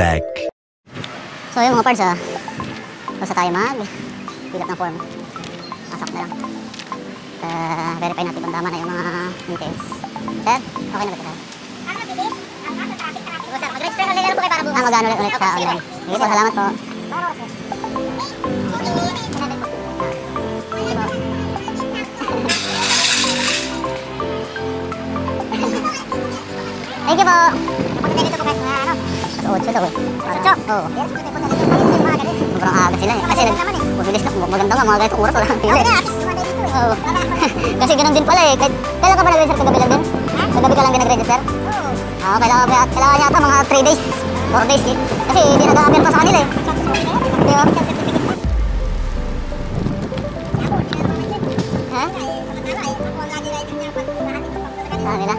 Back. So yun mga pards, basta tayo fill up ng form. Pasok na lang. Verify natin kung tama na yung mga details. Sir, okay na ba ito, sir? Ang mabilis, ang nasa traffic. Diba, sir, Mag-register ulit lang po kayo para bukas. Mag-ano ulit sa online. Sige po, salamat po. Thank you po. Punta dito po guys, mga ano. Sa 8 daw eh. Sotso. Oo. Yes, punta dito. Ayun, mga ganun. Sobrang aga sila eh. Kasi mabilis na, maganda nga, mga ganitong oras wala kang pila Okay eh. na, at least lumabay dito eh. Oo. Kasi ganun din pala eh. Kailan ka ba nag-register? Kagabi lang din? Kagabi ka lang din nag-register? Oo. Oo, kailangan yata mga 3 days, 4 days eh. Kasi hindi nag-a-appear pa sa kanila eh. Di ba? Ha? Sa kanila?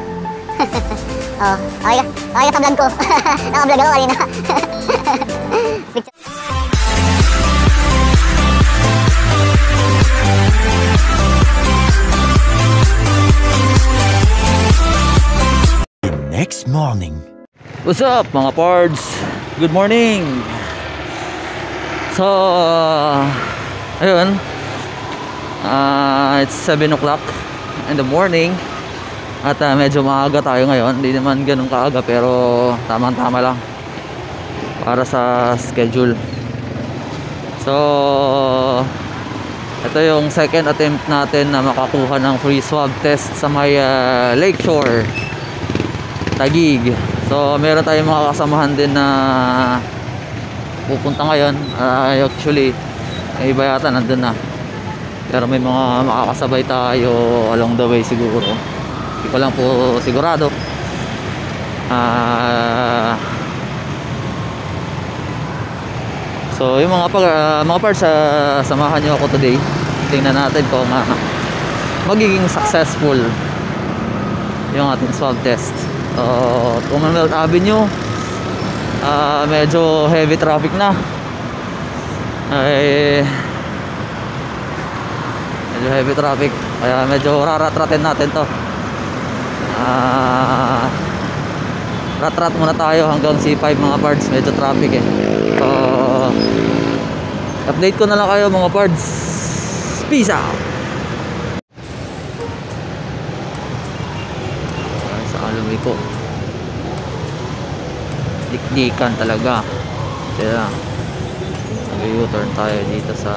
Oo. Okay ka sa vlog ko. Naka-vlog ako kanina. Picture. Next morning. What's up mga pards? Good morning. So ayun, it's 7 o'clock in the morning. At medyo maaga tayo ngayon. Hindi naman ganun kaaga, pero tamang-tama lang para sa schedule. So ito yung second attempt natin na makakuha ng free swab test sa may Lakeshore, Taguig. So meron tayong mga kasamahan din na pupunta ngayon. Actually may iba yata nandun na, pero may mga makakasabay tayo along the way siguro. Hindi ko lang po sigurado. So yung mga parts, samahan nyo ako today. Tingnan natin kung magiging successful yung ating swab test. Commonwealth Avenue, medyo heavy traffic na. Medyo heavy traffic, kaya medyo raratratin natin to. Rat-rat muna tayo hanggang C5 mga parts. Medyo traffic eh. So update ko na lang kayo mga parts. Peace out. Sa alumay ko, dikdikan talaga. Kaya mag-U-turn tayo dito sa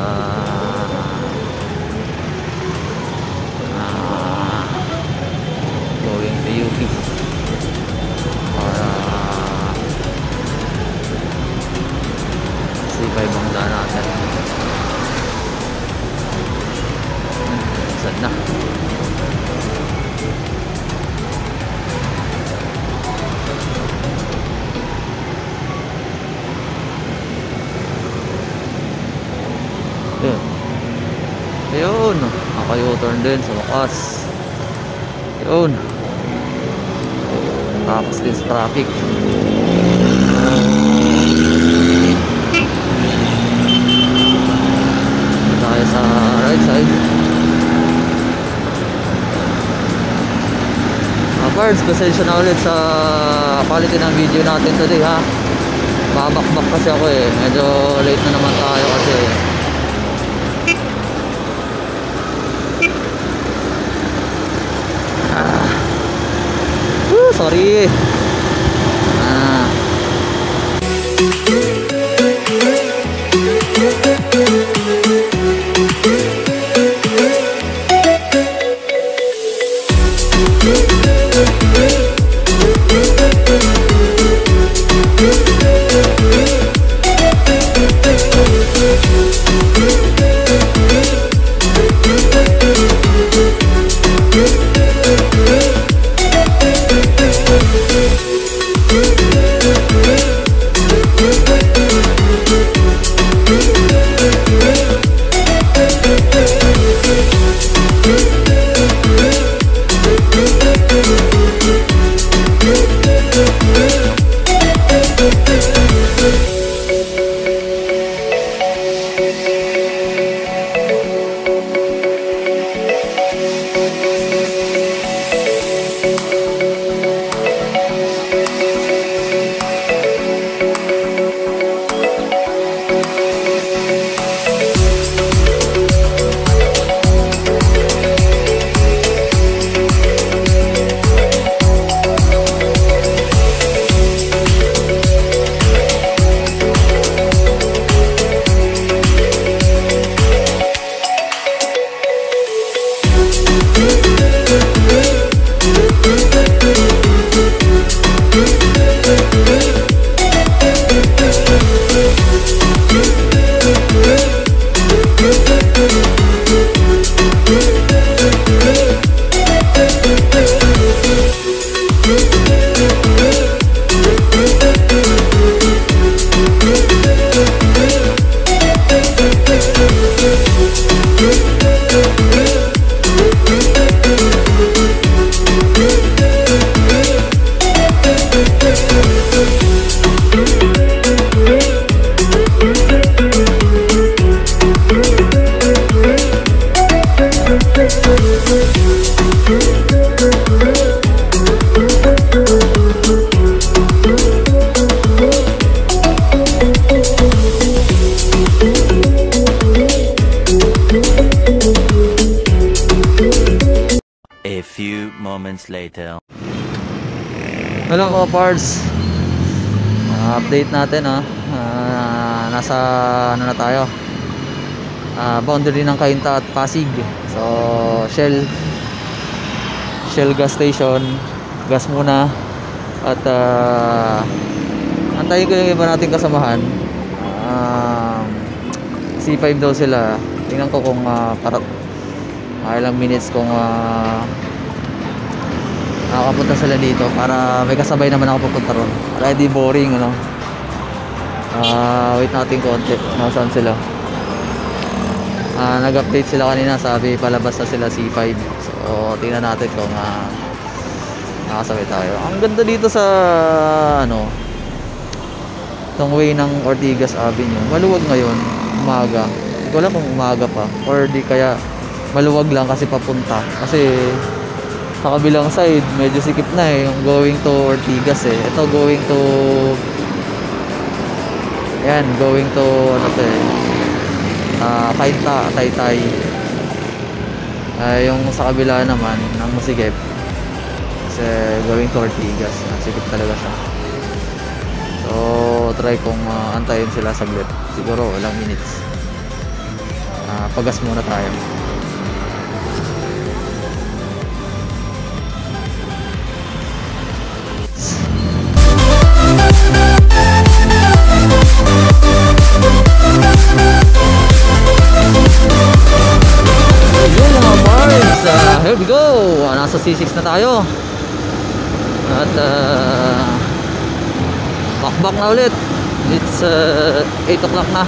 going to UP para C5 ang daan natin. Saan na? Ayun, naka-U-turn din sa wakas. Ayun, tapos din sa traffic. Tayo sa right side. Pards, pasensya na ulit sa quality ng video natin today ha. Babakbak kasi ako eh. Medyo late na naman tayo kasi sorry. moments later. Hello mga parts. Update natin nasa ano na tayo, boundary ng Cainta at Pasig. So Shell gas station, gas muna. At antayin ko yung iba nating kasamahan. C5 daw sila. Tingnan ko kung para ilang minutes kung nakakapunta sila dito, para may kasabay naman ako pupunta ron, para hindi boring, ano. Wait natin konti, nasaan sila. Nag-update sila kanina, sabi palabas na sila C5. So tingnan natin kung nakasabay tayo. Ang ganda dito sa ano, itong way ng Ortigas Avenue. Maluwag ngayon, umaga. Hindi ko alam kung umaga pa or di kaya maluwag lang kasi papunta. Kasi sa kabilang side, medyo sikip na yung going to Ortigas Ito going to going to ano to Cainta, Taytay. Yung sa kabila naman ng Masigip kasi going to Ortigas. Sikip talaga siya. So try kong antayin sila saglit, siguro ilang minutes. Pagas muna tayo. Here we go! Nasa C6 na tayo. At back na ulit. It's 8 o'clock na.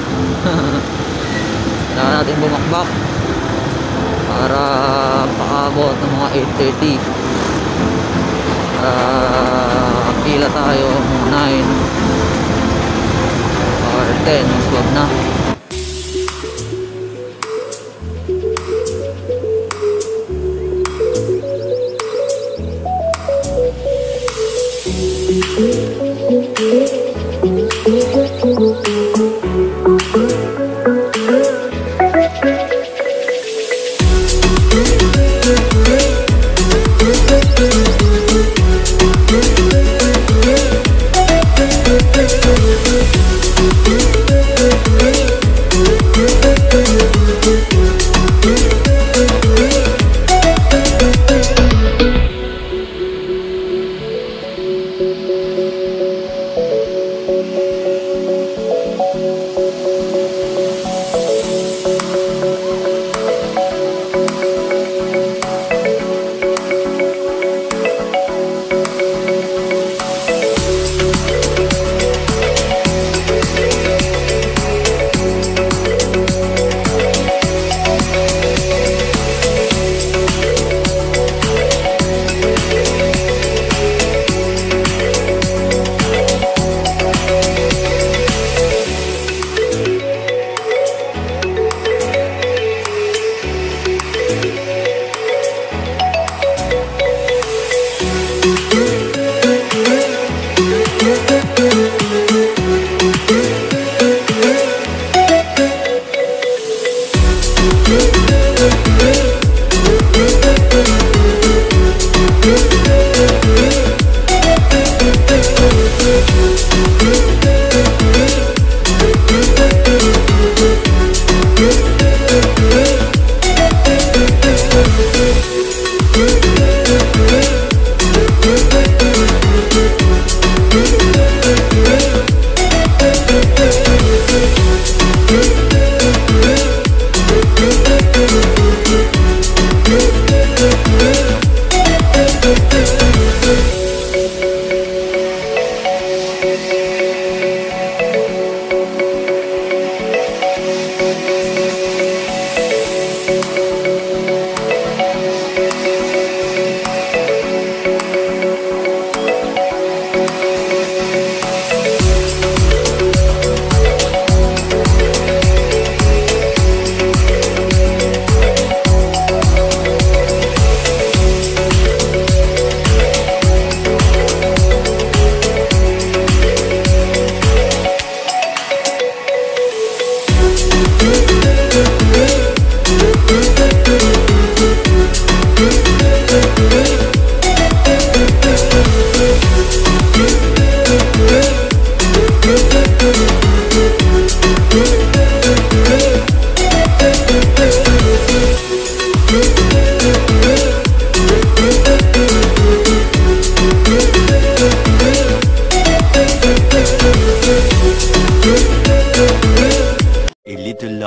Kailangan natin bumakbak para paabot ng mga 8:30. Pila tayo 9 or 10. Swag na.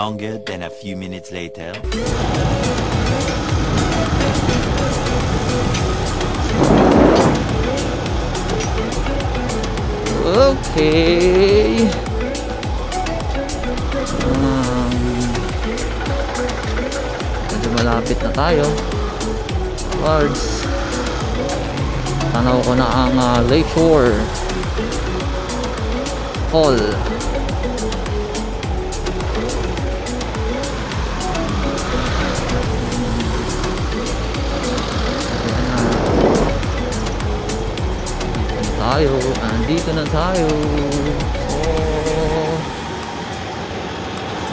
longer than a few minutes later. Okay. Medyo malapit na tayo. Cards. Tanaw ko na ang Lakeshore Hall. Andito na tayo.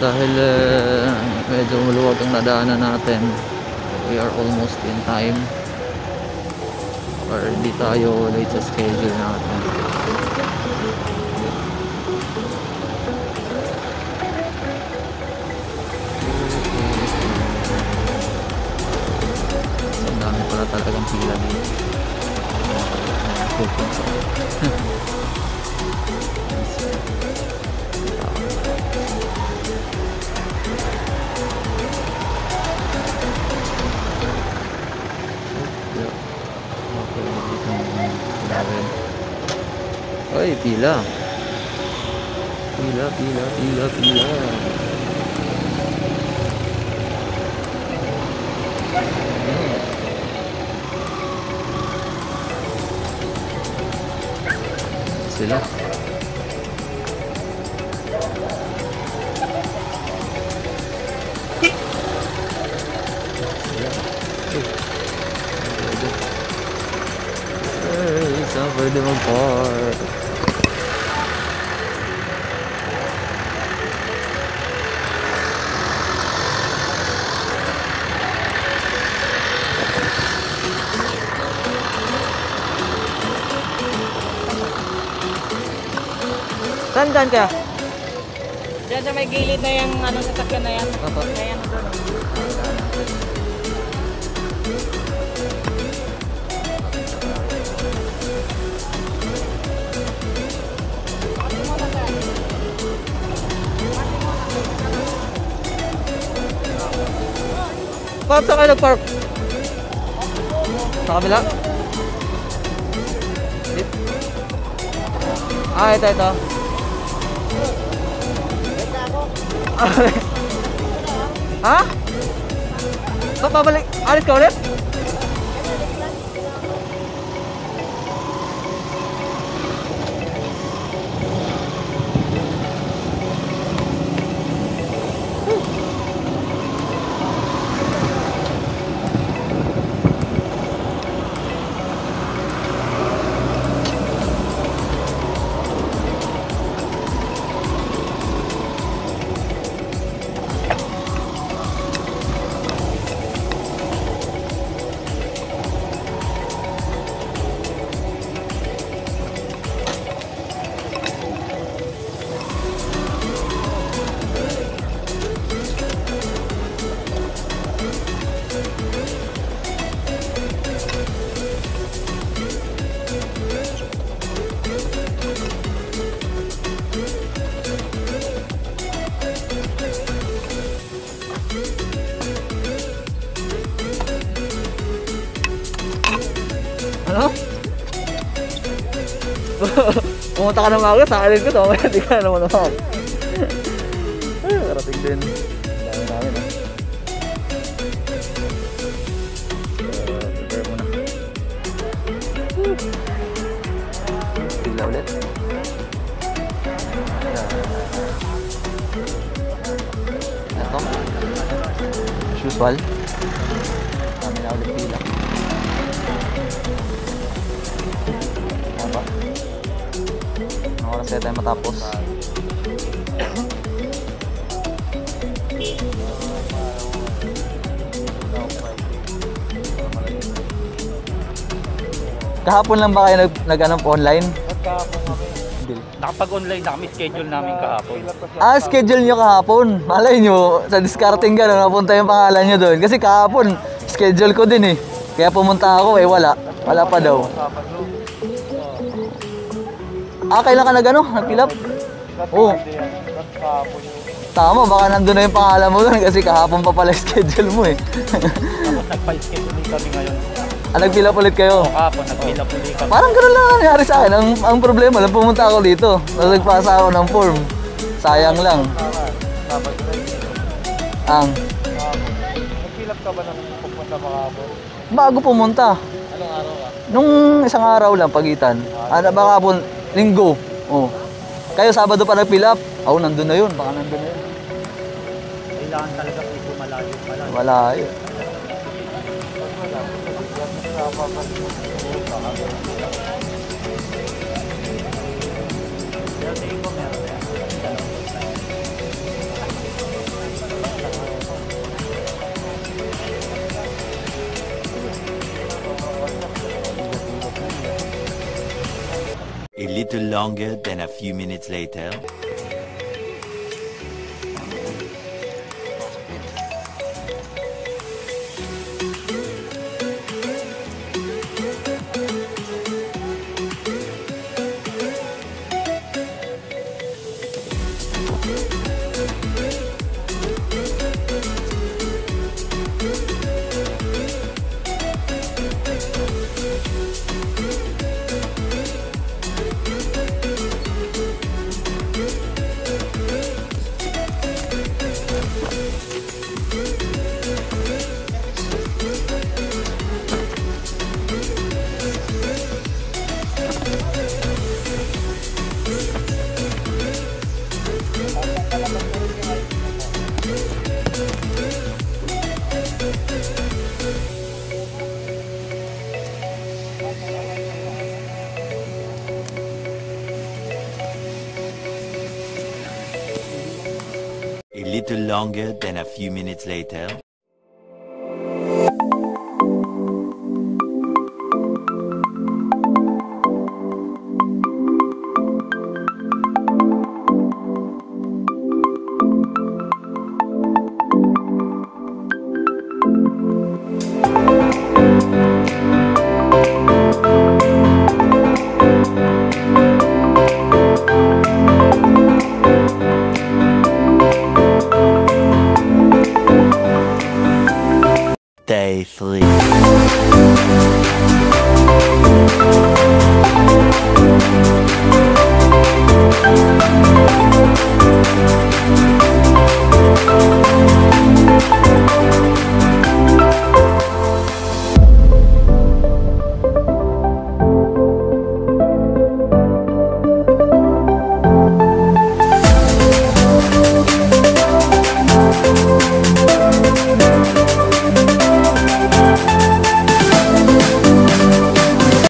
Dahil medyo maluwag ang nadaanan natin, we are almost in time, or hindi tayo late sa schedule natin. So, ang dami pala talagang pila dito. Ay, pila. Pila. Sila. Saan pwede mag-park? Saan kaya? Diyan sa may gilid na yung ano, sasakyan na yan. Opo. Ayan doon. Park, saan kayo nag-park? Sa kabila? Ito. Ha? Ba't babalik? Alis ka ulit? Ano? Pumunta ka na mga sa akin ko to, hindi ka na naman naman. Ay, karating din. Dami namin ha. Prepare muna. Pila ulit. Ito. As usual. Dami na ulit pila. Anong oras kaya tayo matapos? Kahapon lang ba kayo nag-ano po online? Nakapag-online na kami, schedule namin kahapon. Schedule nyo kahapon. Malay nyo, sa discarding ka na napunta yung pangalan nyo doon. Kasi kahapon, schedule ko din eh. Kaya pumunta ako wala. Wala pa daw. Kailan ka nag-ano? Nag-fill up? Oo. Tama, baka nandun na yung pangalan mo doon kasi kahapon pa pala yung schedule mo eh. Tapos nagpa-schedule kami ngayon. Nag-fill up ulit kayo? Kahapon, nag-fill up ulit kami. Parang gano'n lang nangyari sa akin. Ang problema lang, pumunta ako dito. Tapos nagpasa ako ng form. Sayang lang. Nag-fill up ka ba nang pupunta kahapon? Bago pumunta. Anong araw ka? Nung isang araw lang, pagitan. Baka po, linggo. Oh. Kayo Sabado pa nag-fill up? Ako, nandun na yun. Baka nandun na yun. Kailangan talaga dito malayo pala. Wala yun. Pero tingin ko meron yan. A little longer than a few minutes later. A little longer than a few minutes later. Day 3.